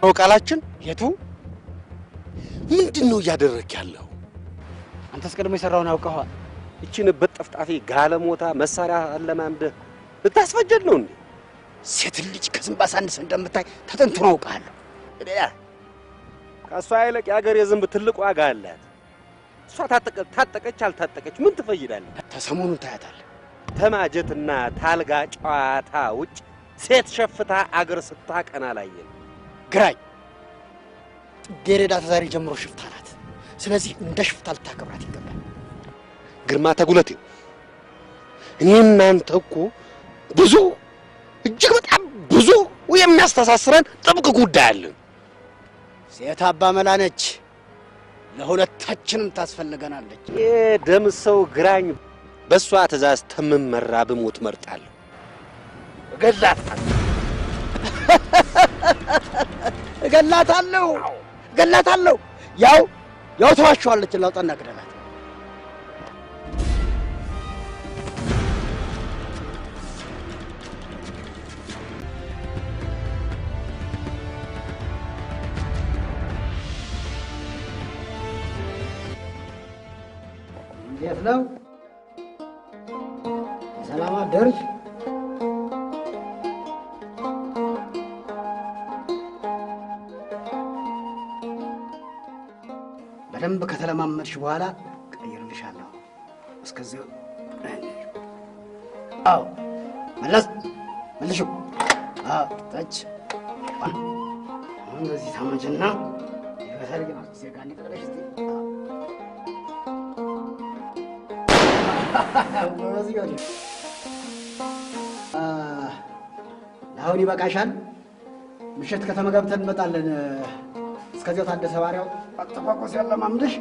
ቃላችን የቱ ምንድነው እያደረክ ያለው? አንተስ ቀድሞ የሰራውን አውቀዋል። እቺን በጥፍጣፊ ጋለሞታ መሳሪያ አለማምደ ልታስፈጀድ ነው እንዴ? ሴት ልጅ ከዝንብ አሳንሰ እንደምታይ ተጠንቱን አውቃለሁ። ከሷ አይለቅ የአገር የዝንብ ትልቅ ዋጋ አላት። እሷ ታጠቀች አልታጠቀች ምን ትፈይዳለህ? ተሰሞኑን ታያታለህ። ተማጀትና ታልጋ ጨዋታ ውጭ ሴት ሸፍታ አገር ስታቀና ላየን። ግራኝ ጽጌረዳ ተዛሬ ጀምሮ ሽፍታ ናት። ስለዚህ እንደ ሽፍታ ልታከብራት ይገባል። ግርማ ተጉለቴ እኔ እናንተ እኮ ብዙ እጅግ በጣም ብዙ የሚያስተሳስረን ጥብቅ ጉዳይ አለን። ሴት አባ መላ ነች፣ ለሁለታችንም ታስፈልገናለች። የደም ሰው ግራኝ በሷ ትእዛዝ ተመመራ ብሞት መርጣለሁ። እገላታለሁ። ያው ተዋሸዋለች። ላውጣና ግደላት። እንዴት ነው? ሰላም አደርሽ? በደንብ ከተለማመድሽ በኋላ ቀይርልሻለሁ። እስከዚያው አዎ፣ መልሹ። አዎ፣ ታች አሁን በዚህ ታመጭና የበሰል ግን ሲጋኒ ተቀለሽ እስቲ አሁን ይበቃሻል። ምሽት ከተማ ገብተን እንመጣለን። እስከዚያው ታደሰ ባሪያው አጥፋቆስ ያለማምድሽ